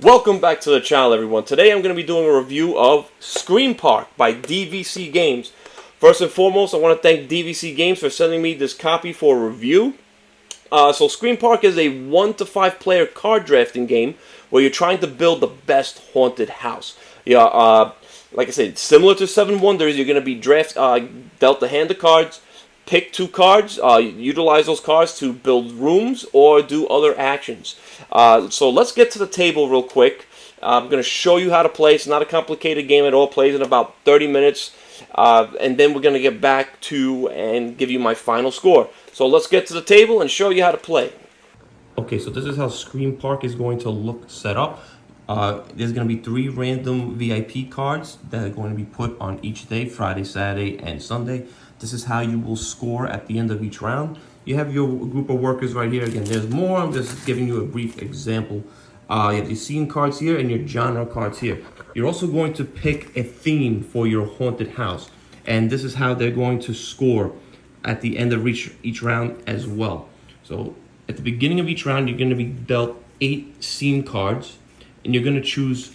Welcome back to the channel, everyone. Today I'm going to be doing a review of Scream Park by DVC Games. First and foremost, I want to thank DVC Games for sending me this copy for a review. So Scream Park is a 1 to 5 player card drafting game where you're trying to build the best haunted house. Like I said, similar to Seven Wonders, you're going to be dealt a hand of cards, pick 2 cards, utilize those cards to build rooms or do other actions. So let's get to the table real quick. I'm going to show you how to play. It's not a complicated game at all. It plays in about 30 minutes. And then we're going to get back to and give you my final score. So let's get to the table and show you how to play. Okay, so this is how Scream Park is going to look set up. There's going to be 3 random VIP cards that are going to be put on each day, Friday, Saturday, and Sunday. This is how you will score at the end of each round. You have your group of workers right here. Again, there's more. I'm just giving you a brief example. You have your scene cards here and your genre cards here. You're also going to pick a theme for your haunted house. And this is how they're going to score at the end of each round as well. So at the beginning of each round, you're going to be dealt 8 scene cards. And you're going to choose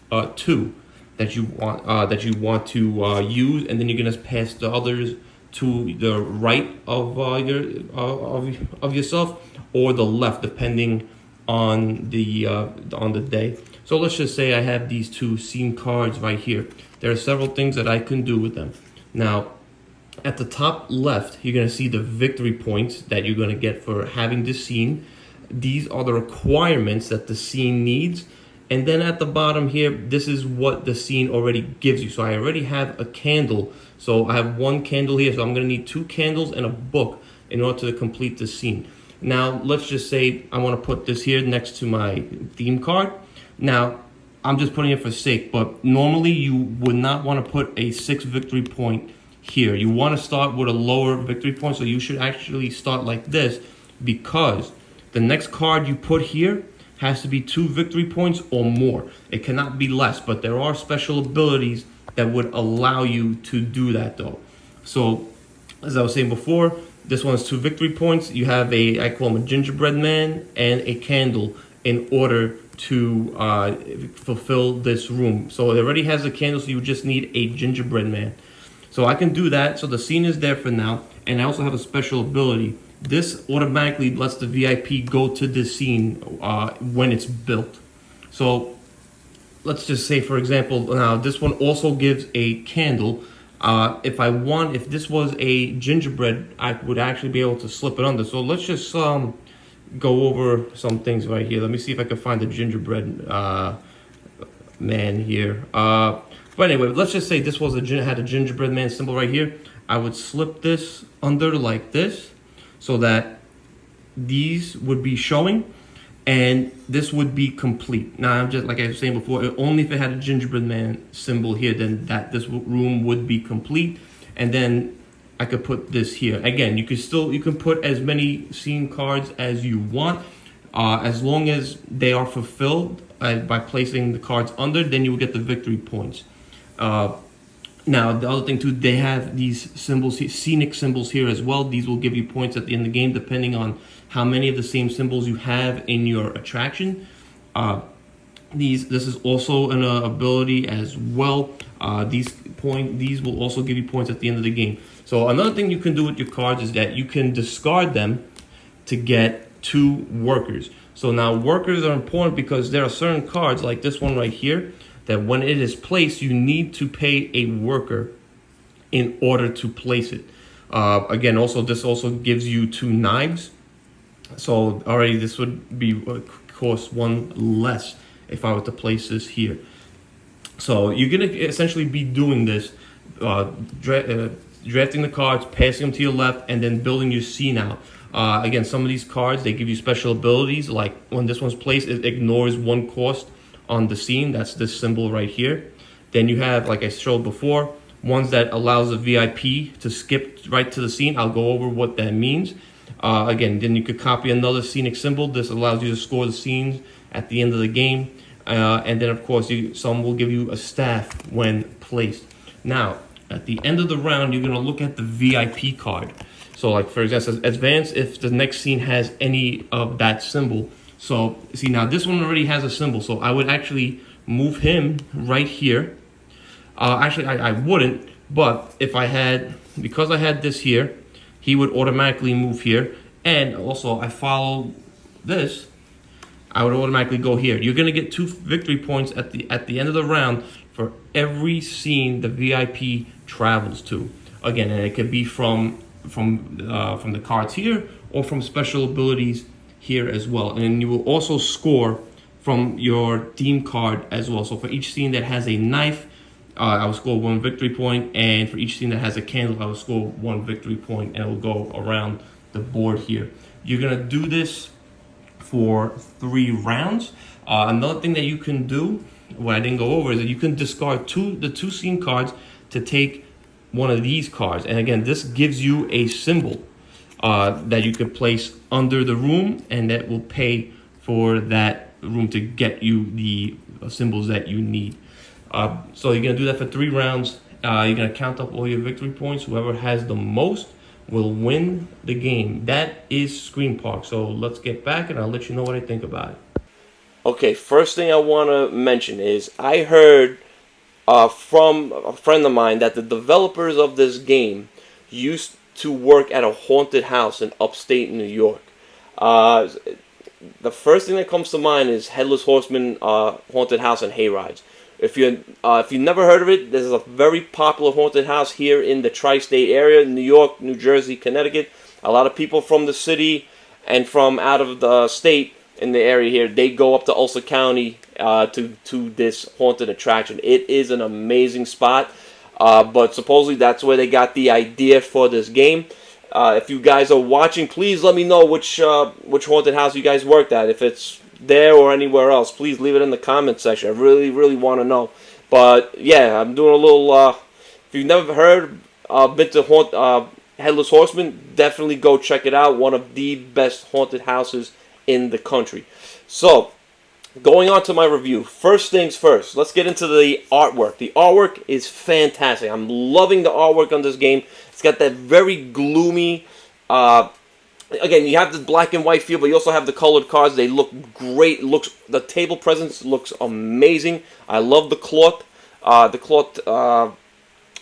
2 that you want to use, and then you're going to pass the others to the right of yourself or the left, depending on the day. So let's just say I have these 2 scene cards right here. There are several things that I can do with them. Now, at the top left, you're going to see the victory points that you're going to get for having this scene. These are the requirements that the scene needs. And then at the bottom here, this is what the scene already gives you. So I already have a candle. So I have 1 candle here. So I'm going to need 2 candles and a book in order to complete the scene. Now, let's just say I want to put this here next to my theme card. Now, I'm just putting it for sake, but normally you would not want to put a 6 victory point here. You want to start with a lower victory point. So you should actually start like this, because the next card you put here has to be 2 victory points or more. It cannot be less, but there are special abilities that would allow you to do that though. So as I was saying before, this one is 2 victory points. You have I call him a gingerbread man and a candle in order to fulfill this room. So it already has a candle, so you just need a gingerbread man. So I can do that. So the scene is there for now. And I also have a special ability. This automatically lets the VIP go to this scene when it's built. So let's just say, for example, now this one also gives a candle. If this was a gingerbread, I would actually be able to slip it under. So let's just go over some things right here. Let me see if I can find the gingerbread man here. But anyway, let's just say this was had a gingerbread man symbol right here. I would slip this under like this, so that these would be showing, and this would be complete. Now, I'm just like I was saying before, only if it had a gingerbread man symbol here, then this room would be complete. And then I could put this here. Again, you can put as many scene cards as you want, as long as they are fulfilled by placing the cards under. Then you will get the victory points. Now, the other thing too, they have these symbols, scenic symbols here as well. These will give you points at the end of the game, depending on how many of the same symbols you have in your attraction. This is also an ability as well. These will also give you points at the end of the game. So another thing you can do with your cards is that you can discard them to get 2 workers. So now workers are important because there are certain cards, like this one right here, that when it is placed, you need to pay a worker in order to place it. Again, this also gives you 2 knives. So already this would be cost 1 less if I were to place this here. So you're gonna essentially be doing this, drafting the cards, passing them to your left, and then building your scene out. Again, some of these cards, they give you special abilities, like when this one's placed, it ignores 1 cost on the scene. That's this symbol right here. Then you have, like I showed before, ones that allows the VIP to skip right to the scene. I'll go over what that means. Again, then you could copy another scenic symbol. This allows you to score the scenes at the end of the game. And then, of course, some will give you a staff when placed. Now, at the end of the round, you're going to look at the VIP card. So, like, for example, advance if the next scene has any of that symbol. So see, now this one already has a symbol, so I would actually move him right here. Actually, I wouldn't, but if I had, because I had this here, he would automatically move here. And also, I follow this, I would automatically go here. You're gonna get 2 victory points at the end of the round for every scene the VIP travels to. Again, and it could be from the cards here or from special abilities here as well. And you will also score from your theme card as well. So for each scene that has a knife, I will score 1 victory point, and for each scene that has a candle, I will score 1 victory point, and it will go around the board here. You're gonna do this for 3 rounds. Another thing that you can do, what I didn't go over, is that you can discard the two scene cards to take one of these cards. And again, this gives you a symbol that you could place under the room, and that will pay for that room to get you the symbols that you need. So you're gonna do that for 3 rounds. You're gonna count up all your victory points. Whoever has the most will win the game. That is Scream Park. So let's get back, and I'll let you know what I think about it. Okay, first thing I want to mention is I heard from a friend of mine that the developers of this game used to work at a haunted house in upstate New York. The first thing that comes to mind is Headless Horseman haunted house and hayrides. If you've never heard of it, this is a very popular haunted house here in the tri-state area, New York, New Jersey, Connecticut. A lot of people from the city and from out of the state in the area here, they go up to Ulster County to this haunted attraction. It is an amazing spot, but supposedly that's where they got the idea for this game. If you guys are watching, please let me know which haunted house you guys worked at. If it's there or anywhere else, please leave it in the comment section. I really, really want to know. But yeah, I'm doing a little. If you've never heard, been to Headless Horseman, definitely go check it out. One of the best haunted houses in the country. So, going on to my review. First things first, let's get into the artwork. The artwork is fantastic. I'm loving the artwork on this game. It's got that very gloomy. Again, you have the black and white feel, but you also have the colored cards. They look great. The table presence looks amazing. I love the cloth.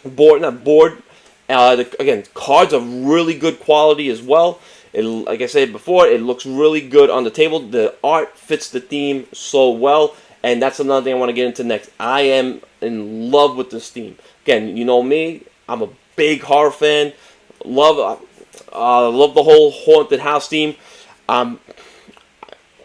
Board. Again, cards are really good quality as well. Like I said before, it looks really good on the table. The art fits the theme so well, and that's another thing I want to get into next. I am in love with this theme. Again, you know me. I'm a big horror fan. Love the whole haunted house theme. I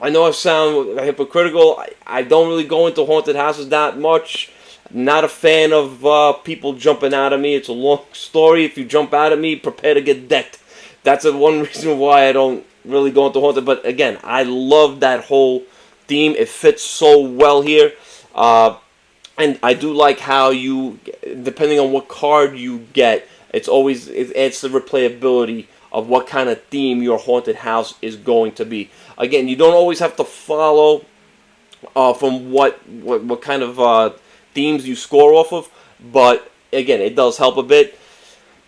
know I sound hypocritical. I don't really go into haunted houses that much. Not a fan of people jumping out at me. It's a long story. If you jump out at me, prepare to get decked. That's one reason why I don't really go into haunted. But again, I love that whole theme. It fits so well here. And I do like how you, depending on what card you get, it adds the replayability of what kind of theme your haunted house is going to be. Again, you don't always have to follow from what kind of themes you score off of, but again, it does help a bit.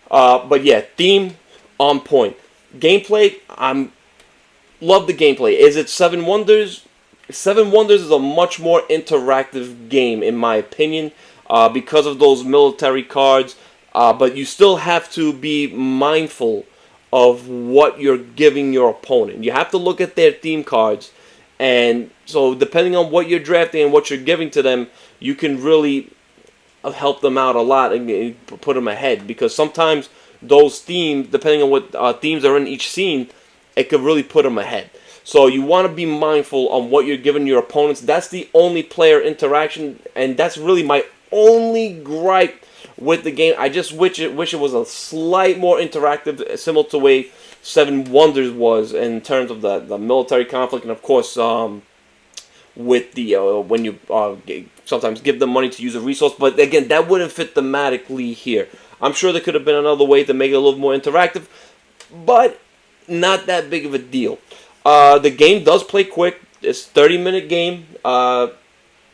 But yeah, theme on point. Gameplay, love the gameplay. Is it 7 Wonders? 7 Wonders is a much more interactive game, in my opinion, because of those military cards. But you still have to be mindful of what you're giving your opponent. You have to look at their theme cards, and so depending on what you're drafting and what you're giving to them, you can really help them out a lot and put them ahead. Because sometimes those themes, depending on what themes are in each scene, it could really put them ahead. So you want to be mindful on what you're giving your opponents. That's the only player interaction, and that's really my only gripe with the game. I just wish it was a slight more interactive, similar to the way 7 Wonders was in terms of the military conflict, and of course with the when you sometimes give them money to use a resource. But again, that wouldn't fit thematically here. I'm sure there could have been another way to make it a little more interactive, but not that big of a deal. The game does play quick. It's a 30-minute game.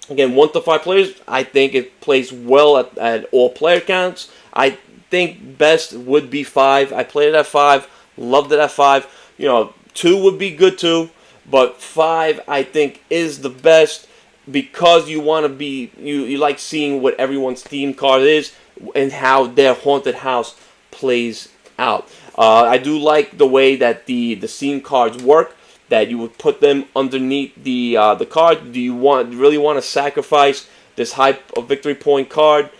Again, 1 to 5 players. I think it plays well at all player counts. I think best would be 5. I played it at 5. Loved it at 5. 2 would be good too. but 5 I think is the best because you want to be you like seeing what everyone's theme card is and how their haunted house plays out. I do like the way that the scene cards work. That you would put them underneath the card. Do you really want to sacrifice this high victory point card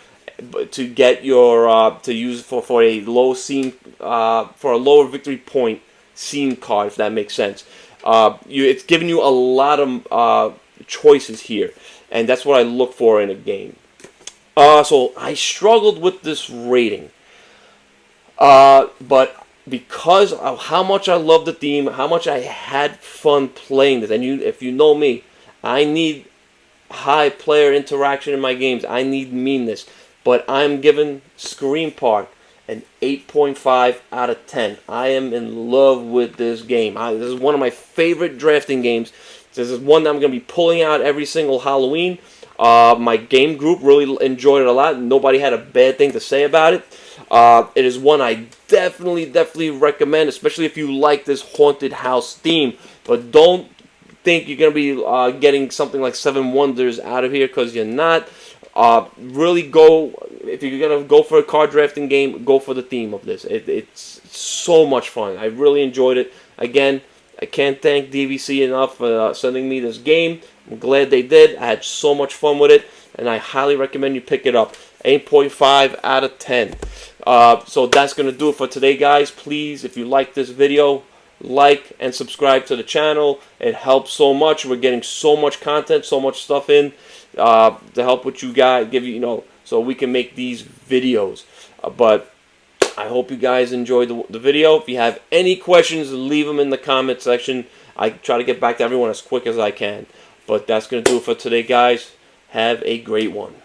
to get your to use for a low scene for a lower victory point scene card, if that makes sense? It's giving you a lot of choices here, and that's what I look for in a game. So I struggled with this rating, but because of how much I love the theme, how much I had fun playing this, and if you know me, I need high player interaction in my games. I need meanness, but I'm giving Scream Park an 8.5 out of 10. I am in love with this game. This is one of my favorite drafting games. This is one that I'm going to be pulling out every single Halloween. My game group really enjoyed it a lot. Nobody had a bad thing to say about it. It is one I definitely recommend, especially if you like this haunted house theme. But don't think you're going to be getting something like Seven Wonders out of here, because you're not. Really go, if you're going to go for a card drafting game, go for the theme of this. It's so much fun. I really enjoyed it. Again, I can't thank DVC enough for sending me this game. I'm glad they did. I had so much fun with it, and I highly recommend you pick it up. 8.5 out of 10. So that's going to do it for today, guys. Please, if you like this video, like and subscribe to the channel. It helps so much. We're getting so much content, so much stuff in to help with you guys, so we can make these videos. But I hope you guys enjoyed the video. If you have any questions, leave them in the comment section. I try to get back to everyone as quick as I can. But that's going to do it for today, guys. Have a great one.